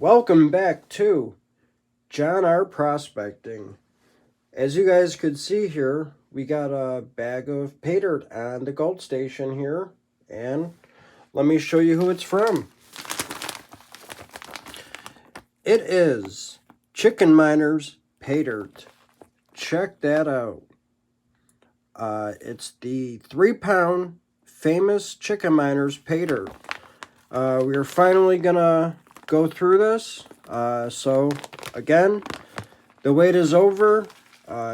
Welcome back to John R. Prospecting. As you guys could see here, we got a bag of Paydirt on the gold station here, and let me show you who it's from. It is Chickenminer's Paydirt. Check that out. It's the 3-pound famous Chickenminer's Paydirt. We are finally gonna go through this. So again, the wait is over.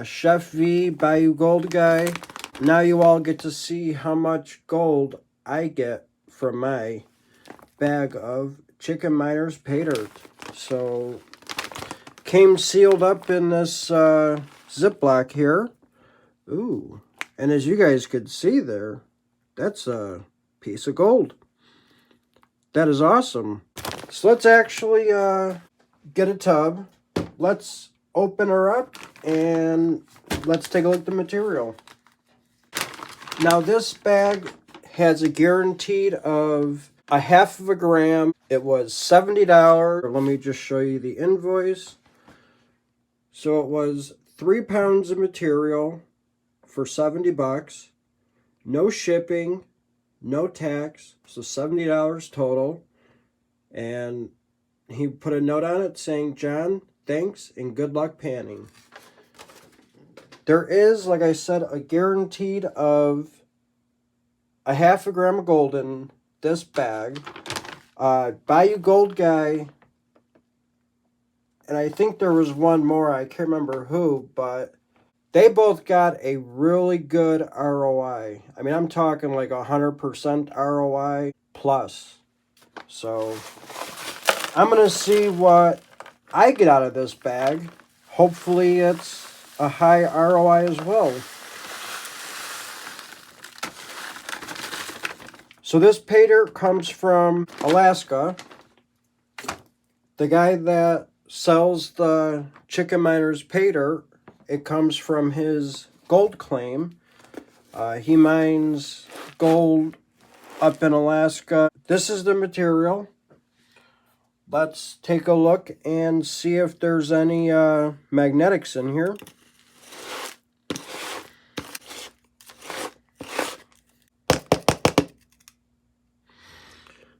Chef V, Bayou Gold Guy. Now you all get to see how much gold I get from my bag of Chickenminer's Paydirt. So came sealed up in this Ziploc here. Ooh, and as you guys could see there, that's a piece of gold. That is awesome. So let's actually get a tub. Let's open her up and let's take a look at the material. Now this bag has a guaranteed of a half of a gram. It was $70. Let me just show you the invoice. So it was 3 pounds of material for 70 bucks. No shipping, no tax, so $70 total. And he put a note on it saying, "John, thanks and good luck panning." There is, like I said, a guaranteed of a half a gram of gold in this bag. Bayou Gold Guy, and I think there was one more, I can't remember who, but they both got a really good ROI. I mean, I'm talking like 100% ROI plus. So I'm going to see what I get out of this bag. Hopefully it's a high ROI as well. So this Paydirt comes from Alaska. The guy that sells the Chickenminer's Paydirt, it comes from his gold claim. He mines gold up in Alaska. This is the material. Let's take a look and see if there's any magnetics in here.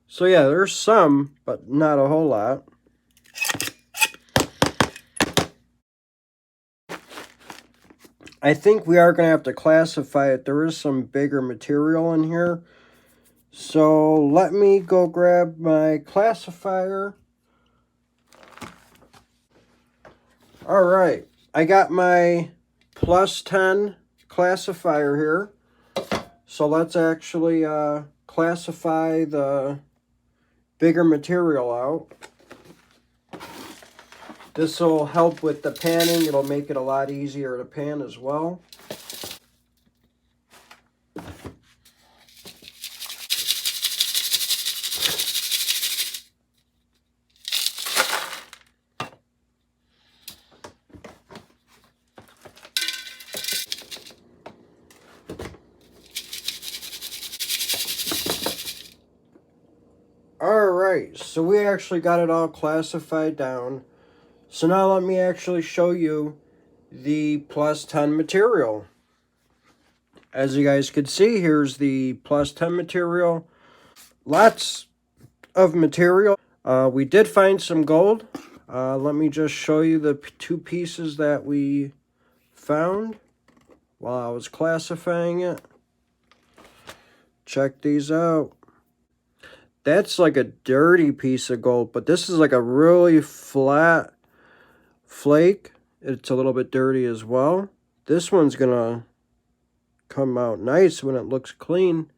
So yeah, there's some, but not a whole lot. I think we are going to have to classify it. There is some bigger material in here. So let me go grab my classifier. All right, I got my +10 classifier here. So let's actually classify the bigger material out. This will help with the panning. It'll make it a lot easier to pan as well. Alright, so we actually got it all classified down. So now let me actually show you the +10 material. As you guys could see, here's the +10 material. Lots of material. We did find some gold. Let me just show you the 2 pieces that we found while I was classifying it. Check these out. That's like a dirty piece of gold, but this is like a really flat flake. It's a little bit dirty as well. This one's gonna come out nice when it looks clean,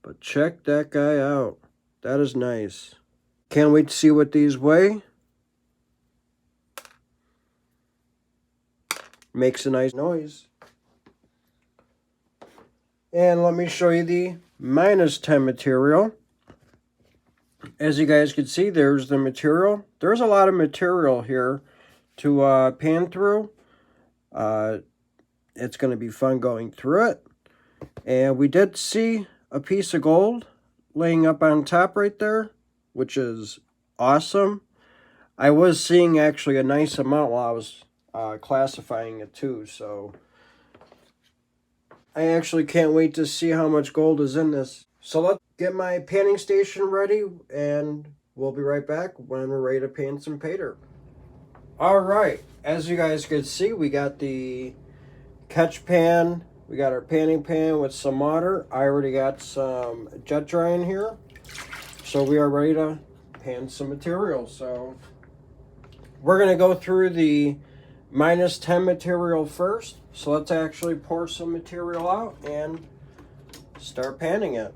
but check that guy out. That is nice. Can't wait to see what these weigh. Makes a nice noise. And let me show you the -10 material. As you guys can see, there's the material. There's a lot of material here to pan through. It's going to be fun going through it. And we did see a piece of gold laying up on top right there, which is awesome. I was seeing actually a nice amount while I was classifying it too, so I actually can't wait to see how much gold is in this. So let's get my panning station ready, and we'll be right back when we're ready to pan some pay dirt. Alright, as you guys can see, we got the catch pan, we got our panning pan with some water. I already got some jet dry in here, so we are ready to pan some material. So we're going to go through the -10 material first. So let's actually pour some material out and start panning it.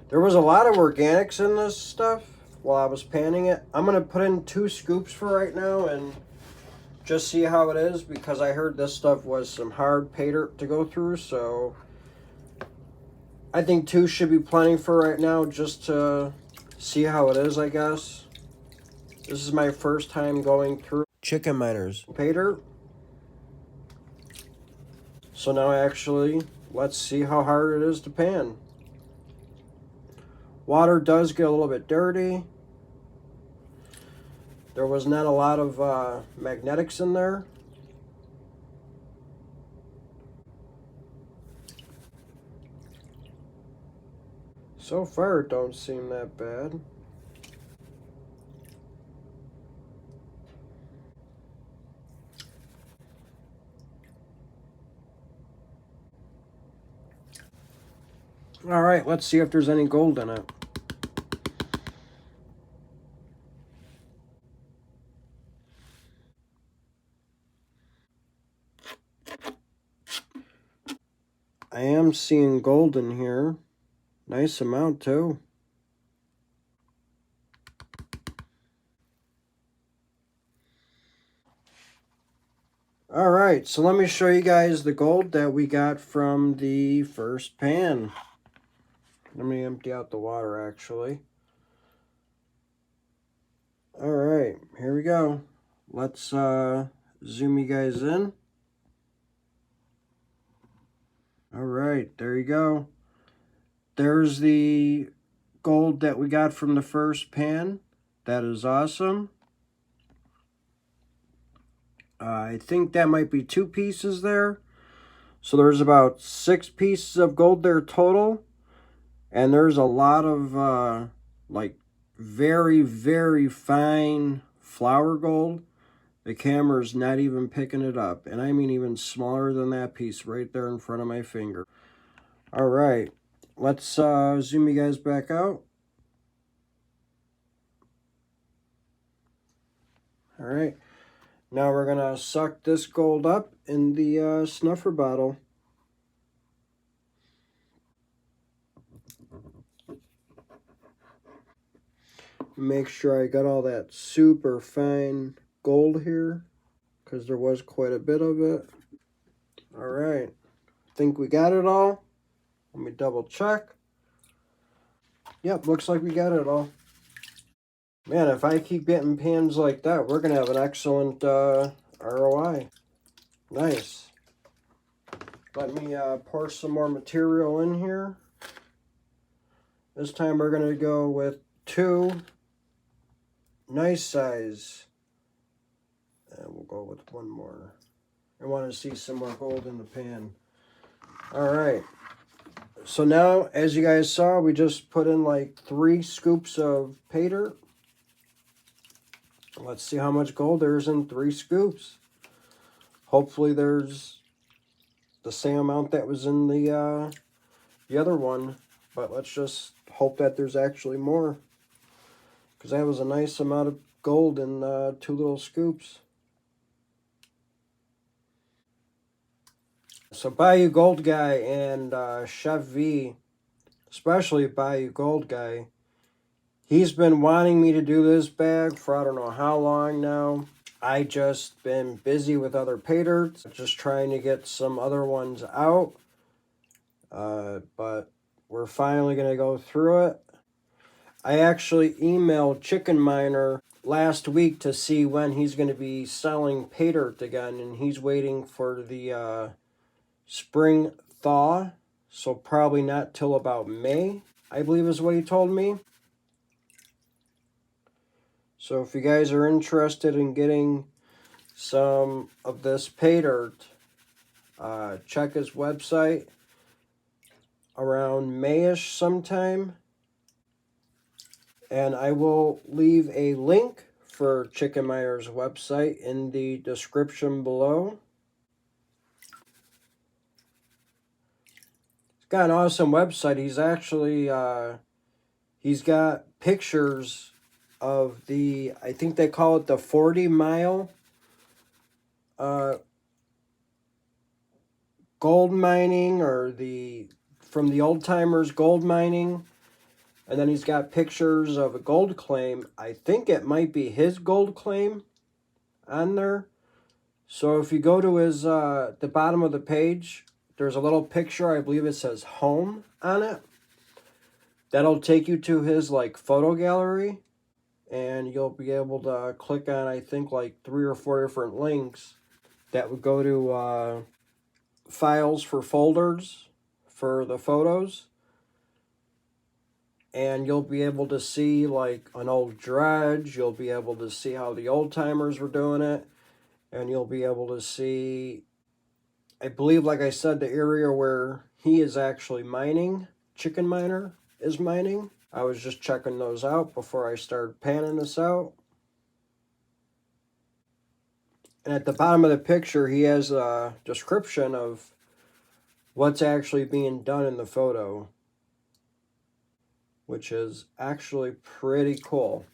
There was a lot of organics in this stuff while I was panning it. I'm going to put in 2 scoops for right now and just see how it is, because I heard this stuff was some hard pay dirt to go through, so I think 2 should be plenty for right now, just to see how it is, I guess. This is my first time going through Chickenminer's pay dirt. So now actually, let's see how hard it is to pan. Water does get a little bit dirty. There was not a lot of magnetics in there. So far, it don't seem that bad. All right, let's see if there's any gold in it. I am seeing gold in here. Nice amount too. All right, so let me show you guys the gold that we got from the first pan. Let me empty out the water actually. All right, here we go. Let's zoom you guys in. All right, there you go. There's the gold that we got from the first pan. That is awesome. I think that might be 2 pieces there. So there's about 6 pieces of gold there total. And there's a lot of like very, very fine flour gold. The camera's not even picking it up. And I mean even smaller than that piece right there in front of my finger. All right, let's zoom you guys back out. All right, now we're gonna suck this gold up in the snuffer bottle. Make sure I got all that super fine gold here, because there was quite a bit of it. All right, I think we got it all. Let me double check. Yep, looks like we got it all. Man, if I keep getting pans like that, we're going to have an excellent ROI. Nice. Let me pour some more material in here. This time we're going to go with 2 nice size. And we'll go with 1 more. I want to see some more gold in the pan. All right. So now, as you guys saw, we just put in like 3 scoops of pay dirt. Let's see how much gold there is in 3 scoops. Hopefully there's the same amount that was in the other one. But let's just hope that there's actually more, because that was a nice amount of gold in 2 little scoops. So Bayou Gold Guy and Chef V, especially Bayou Gold Guy, he's been wanting me to do this bag for I don't know how long now. I just been busy with other pay dirts, just trying to get some other ones out. But we're finally going to go through it. I actually emailed Chickenminer last week to see when he's going to be selling pay dirt again, and he's waiting for the spring thaw, so probably not till about May, I believe is what he told me. So if you guys are interested in getting some of this Paydirt, check his website around Mayish sometime. And I will leave a link for Chickenminer's website in the description below. He's got an awesome website. He's actually, he's got pictures of the, I think they call it the 40-mile gold mining, or from the old timers gold mining. And then he's got pictures of a gold claim. I think it might be his gold claim on there. So if you go to his, the bottom of the page, there's a little picture, I believe it says home on it. That'll take you to his like photo gallery. And you'll be able to click on, I think, like 3 or 4 different links that would go to files for folders for the photos. And you'll be able to see like an old dredge. You'll be able to see how the old timers were doing it. And you'll be able to see, I believe, like I said, the area where he is actually mining, Chickenminer is mining. I was just checking those out before I started panning this out. And at the bottom of the picture, he has a description of what's actually being done in the photo, which is actually pretty cool.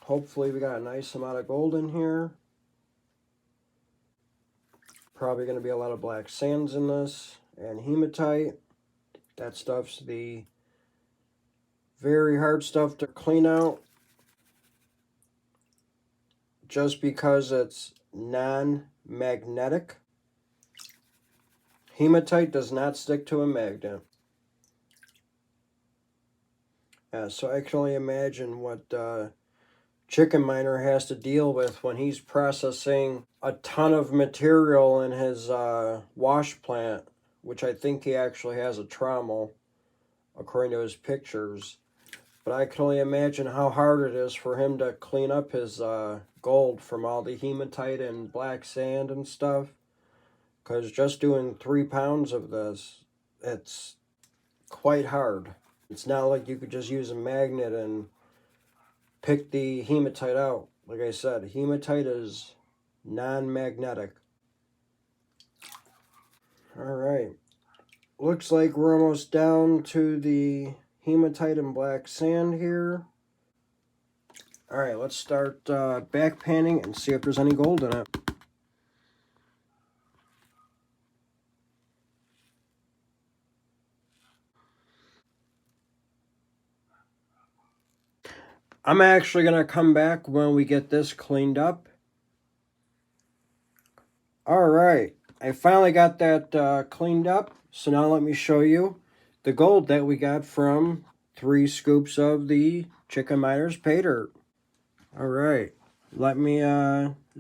Hopefully we got a nice amount of gold in here. Probably going to be a lot of black sands in this, and hematite. That stuff's the very hard stuff to clean out, just because it's non-magnetic. Hematite does not stick to a magnet. So I can only imagine what Chickenminer has to deal with when he's processing a ton of material in his wash plant, which I think he actually has a trommel, according to his pictures. But I can only imagine how hard it is for him to clean up his gold from all the hematite and black sand and stuff. Because just doing 3 pounds of this, it's quite hard. It's not like you could just use a magnet and pick the hematite out. Like I said, hematite is non-magnetic. Alright. Looks like we're almost down to the hematite and black sand here. Alright, let's start back panning and see if there's any gold in it. I'm actually going to come back when we get this cleaned up. Alright, I finally got that cleaned up. So now let me show you the gold that we got from 3 scoops of the Chickenminer's Paydirt. Alright, let me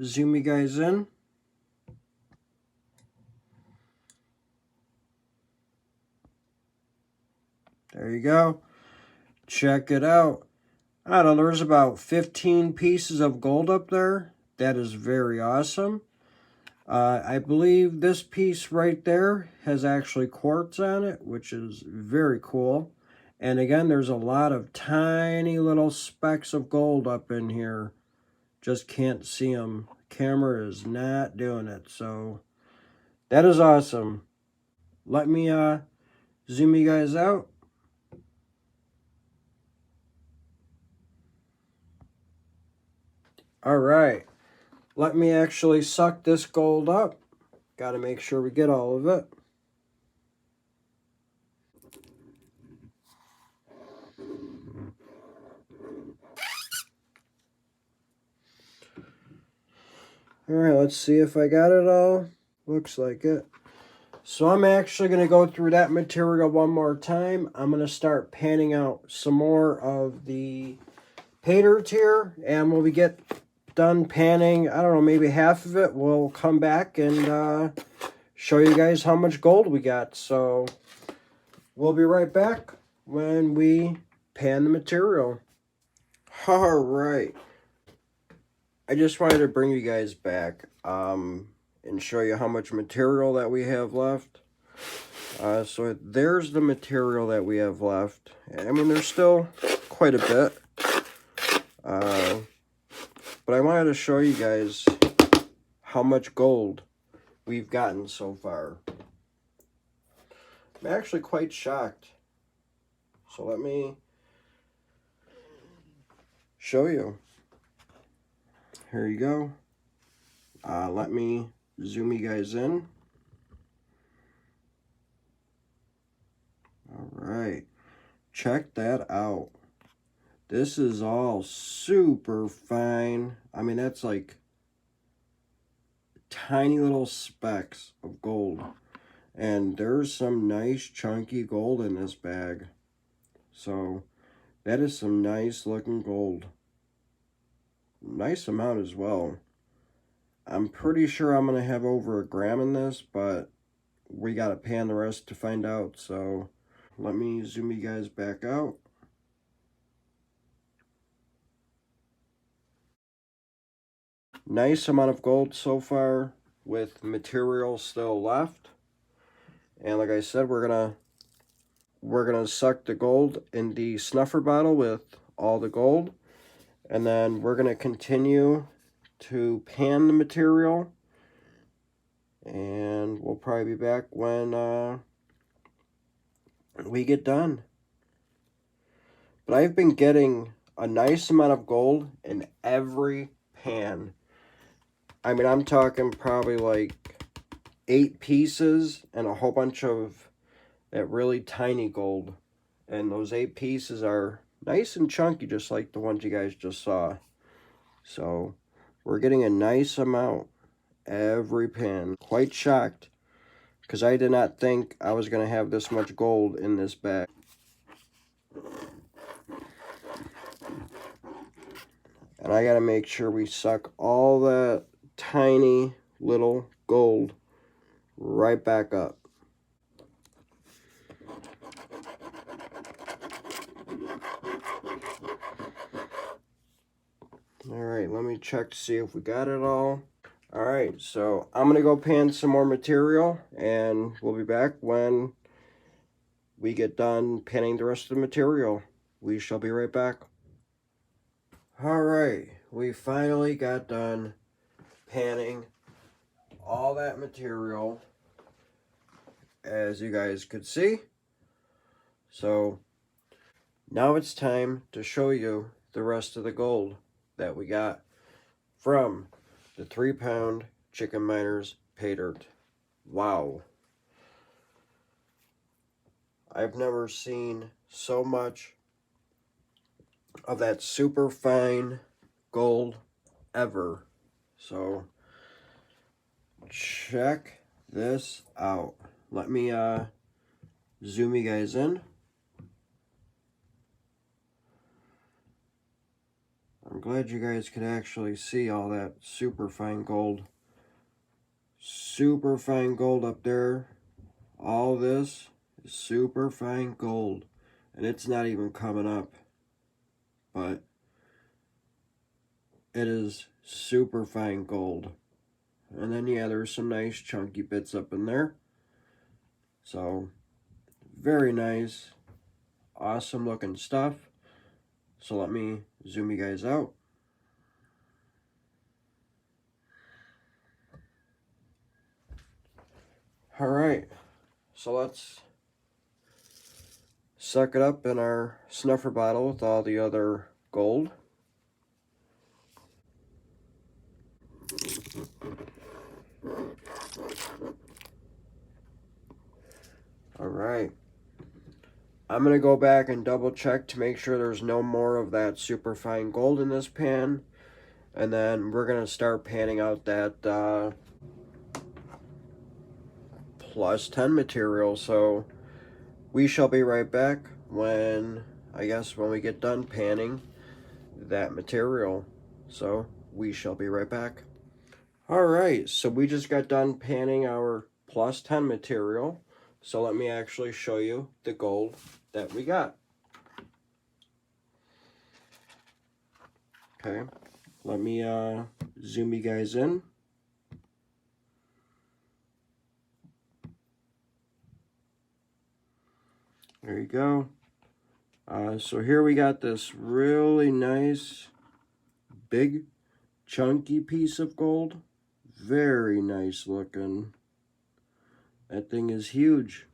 zoom you guys in. There you go. Check it out. I don't know, there's about 15 pieces of gold up there. That is very awesome. I believe this piece right there has actually quartz on it, which is very cool. And again, there's a lot of tiny little specks of gold up in here. Just can't see them. Camera is not doing it. So that is awesome. Let me zoom you guys out. All right, let me actually suck this gold up. Got to make sure we get all of it. All right, let's see if I got it all. Looks like it. So I'm actually going to go through that material one more time. I'm going to start panning out some more of the Paydirt here, and when we get done panning, I don't know, maybe half of it, we'll come back and show you guys how much gold we got. So we'll be right back when we pan the material. All right, I just wanted to bring you guys back and show you how much material that we have left. So there's the material that we have left. I mean, there's still quite a bit. But I wanted to show you guys how much gold we've gotten so far. I'm actually quite shocked. So let me show you. Here you go. Let me zoom you guys in. All right. Check that out. This is all super fine. I mean, that's like tiny little specks of gold. And there's some nice chunky gold in this bag. So that is some nice looking gold. Nice amount as well. I'm pretty sure I'm going to have over a gram in this, but we got to pan the rest to find out. So let me zoom you guys back out. Nice amount of gold so far with material still left. And like I said, we're gonna suck the gold in the snuffer bottle with all the gold. And then we're gonna continue to pan the material. And we'll probably be back when we get done. But I've been getting a nice amount of gold in every pan. I mean, I'm talking probably like 8 pieces and a whole bunch of that really tiny gold. And those 8 pieces are nice and chunky, just like the ones you guys just saw. So we're getting a nice amount every pan. Quite shocked, because I did not think I was going to have this much gold in this bag. And I got to make sure we suck all that tiny little gold right back up. Alright, let me check to see if we got it all. Alright, so I'm going to go pan some more material, and we'll be back when we get done panning the rest of the material. We shall be right back. Alright, we finally got done panning all that material, as you guys could see. So now it's time to show you the rest of the gold that we got from the 3-pound Chickenminer's Paydirt. Wow. I've never seen so much of that super fine gold ever. So check this out. Let me zoom you guys in. I'm glad you guys could actually see all that super fine gold. Super fine gold up there. All this is super fine gold. And it's not even coming up. But it is super fine gold. And then, yeah, there's some nice chunky bits up in there. So, very nice. Awesome looking stuff. So let me zoom you guys out. Alright, so let's suck it up in our snuffer bottle with all the other gold. Alright, I'm going to go back and double check to make sure there's no more of that super fine gold in this pan. And then we're going to start panning out that plus 10 material. So we shall be right back when we get done panning that material. So we shall be right back. Alright, so we just got done panning our plus 10 material. So let me actually show you the gold that we got. Okay, Let me zoom you guys in. There you go. So here we got this really nice, big, chunky piece of gold. Very nice looking. That thing is huge.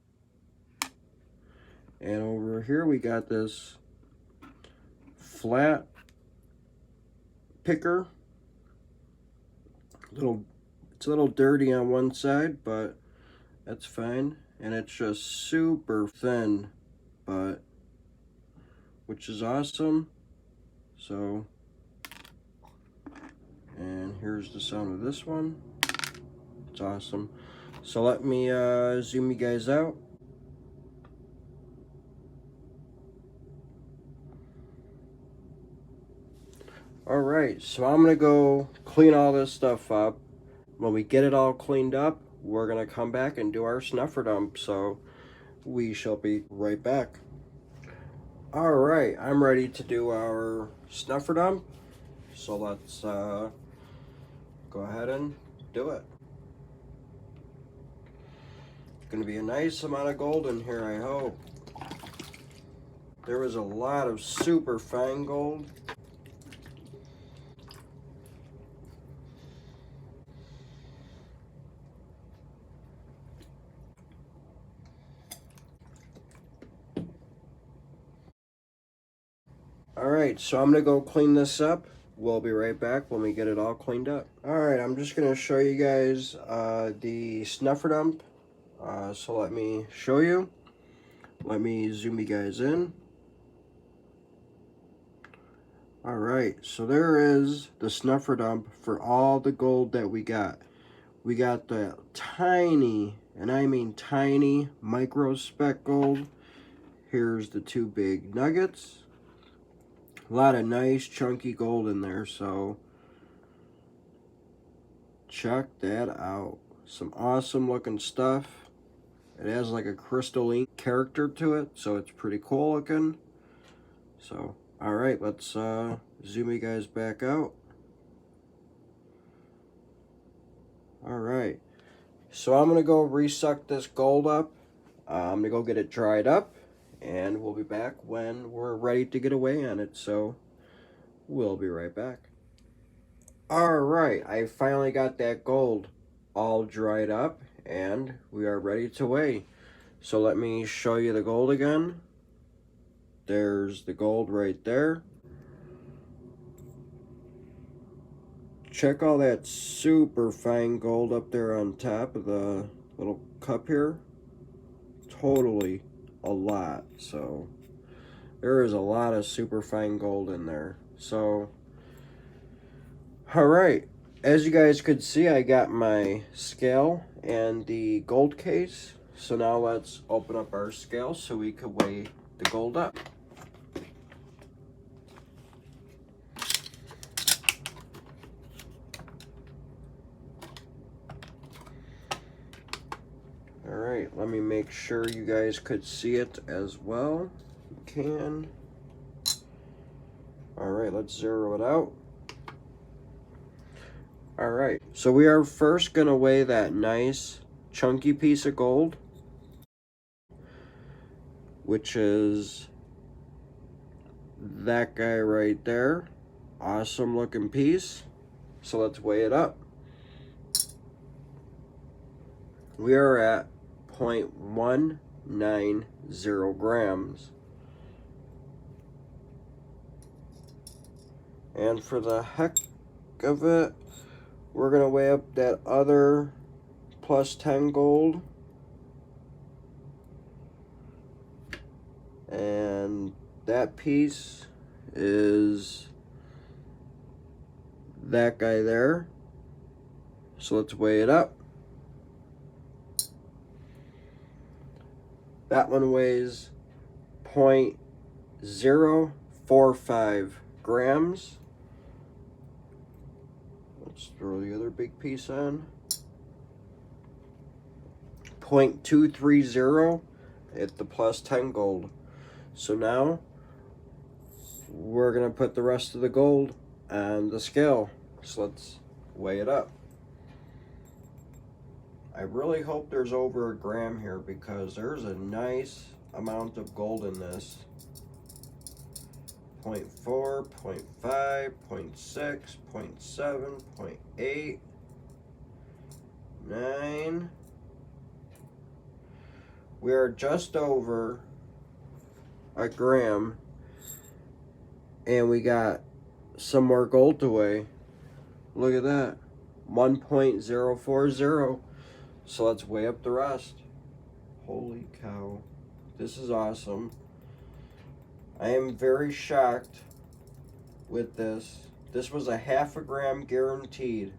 And over here we got this flat picker. It's a little dirty on one side, but that's fine. And it's just super thin, but which is awesome. So, and here's the sound of this one. It's awesome. So let me zoom you guys out. All right, so I'm gonna go clean all this stuff up. When we get it all cleaned up, we're gonna come back and do our snuffer dump. So we shall be right back. All right, I'm ready to do our snuffer dump. So let's go ahead and do it. It's gonna be a nice amount of gold in here, I hope. There was a lot of super fine gold. Alright, so I'm going to go clean this up. We'll be right back when we get it all cleaned up. Alright, I'm just going to show you guys the snuffer dump. So let me show you. Let me zoom you guys in. Alright, so there is the snuffer dump for all the gold that we got. We got the tiny, and I mean tiny, micro speck gold. Here's the two big nuggets. A lot of nice chunky gold in there, so check that out. Some awesome looking stuff. It has like a crystalline character to it, so it's pretty cool looking. So, alright, let's zoom you guys back out. Alright, so I'm going to go resuck this gold up. I'm going to go get it dried up. And we'll be back when we're ready to get away on it. So we'll be right back. Alright, I finally got that gold all dried up and we are ready to weigh. So let me show you the gold again. There's the gold right there. Check all that super fine gold up there on top of the little cup here. Totally a lot. So there is a lot of super fine gold in there. So alright, as you guys could see, I got my scale and the gold case. So now let's open up our scale so we can weigh the gold up. Alright, let me make sure you guys could see it as well. You can. Alright, let's zero it out. Alright, so we are first going to weigh that nice chunky piece of gold, which is that guy right there. Awesome looking piece. So let's weigh it up. We are at 0.190 grams. And for the heck of it, we're going to weigh up that other plus 10 gold. And that piece is that guy there. So let's weigh it up. That one weighs 0.045 grams. Let's throw the other big piece on. 0.230 at the plus 10 gold. So now we're going to put the rest of the gold on the scale. So let's weigh it up. I really hope there's over a gram here because there's a nice amount of gold in this. 0.4, 0.5, 0.6, 0.7, 0.8, 9. We are just over a gram, and we got some more gold to weigh. Look at that, 1.040. So let's weigh up the rest. Holy cow, this is awesome. I am very shocked with this. This was a 1/2 gram guaranteed.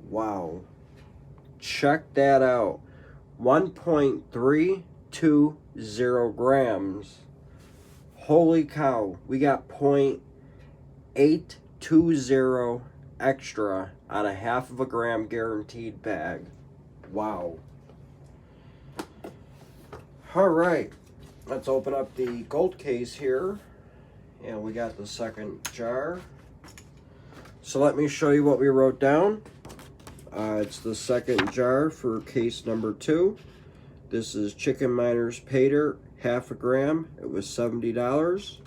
Wow. Check that out. 1.320 grams. Holy cow. We got 0.820 extra on a 1/2 gram guaranteed bag. Wow. All right. Let's open up the gold case here. And we got the second jar. So let me show you what we wrote down. It's the second jar for case number 2. This is Chickenminer's Paydirt, 1/2 gram. It was $70.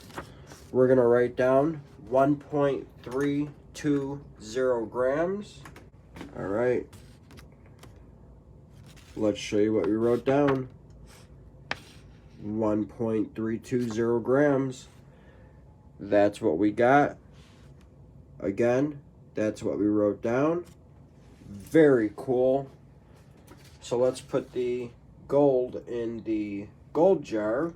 We're going to write down 1.320 grams. All right. Let's show you what we wrote down. 1.320 grams. That's what we got. Again, that's what we wrote down. Very cool. So let's put the gold in the gold jar.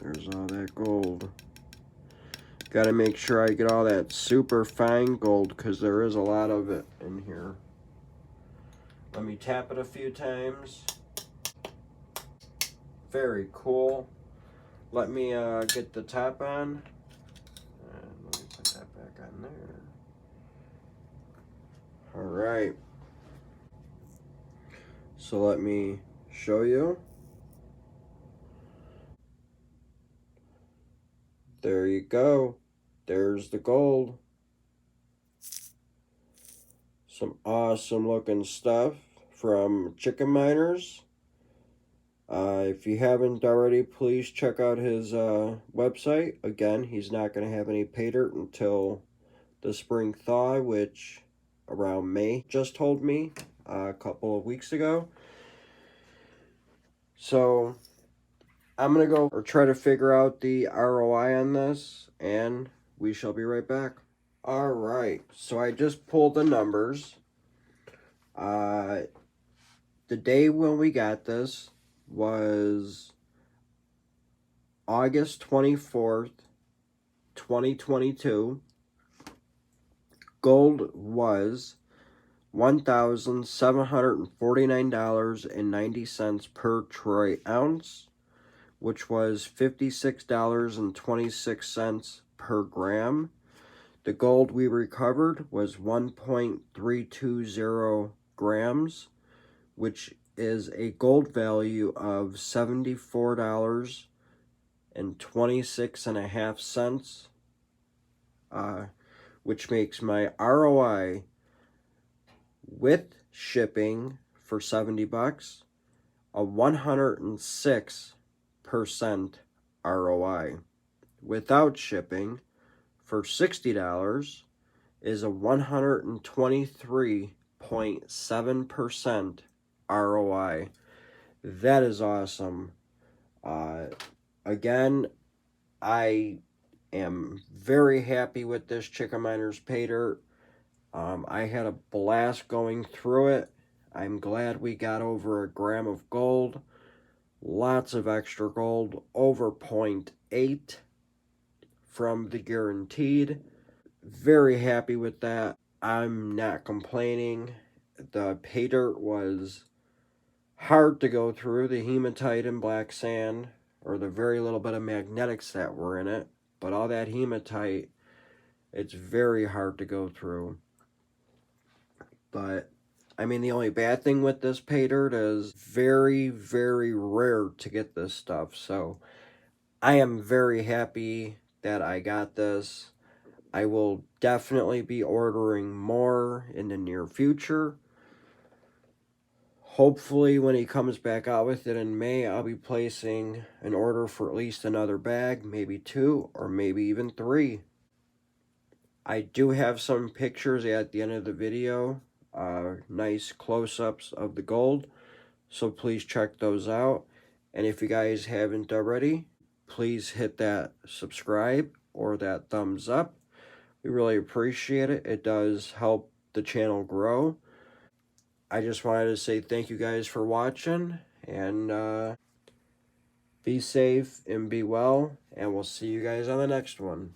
There's all that gold. Got to make sure I get all that super fine gold because there is a lot of it in here. Let me tap it a few times. Very cool. Let me get the top on. And let me put that back on there. All right. So let me show you. There you go. There's the gold. Some awesome looking stuff from Chickenminers. If you haven't already, please check out his website. Again, he's not going to have any Paydirt until the spring thaw, which around May just told me a couple of weeks ago. So I'm going to go or try to figure out the ROI on this, and we shall be right back. All right, so I just pulled the numbers. The day when we got this was August 24th, 2022. Gold was $1,749.90 per troy ounce, which was $56.26 per gram. The gold we recovered was 1.320 grams, which is a gold value of $74.26.5, which makes my ROI with shipping for $70 a 106% ROI. Without shipping for $60 is a 123.7% ROI. That is awesome. Again, I am very happy with this Chickenminer's Paydirt. I had a blast going through it. I'm glad we got over a gram of gold. Lots of extra gold, over 0.8 from the guaranteed. Very happy with that. I'm not complaining. the Paydirt was hard to go through, the hematite and black sand, or the very little bit of magnetics that were in it. But all that hematite, it's very hard to go through. But, I mean, the only bad thing with this Paydirt is very, very rare to get this stuff. So, I am very happy that I got this. I will definitely be ordering more in the near future. Hopefully, when he comes back out with it in May, I'll be placing an order for at least another bag, maybe 2, or maybe even 3. I do have some pictures at the end of the video, nice close-ups of the gold, so please check those out. And if you guys haven't already, please hit that subscribe or that thumbs up. We really appreciate it. It does help the channel grow. I just wanted to say thank you guys for watching, and be safe and be well, and we'll see you guys on the next one.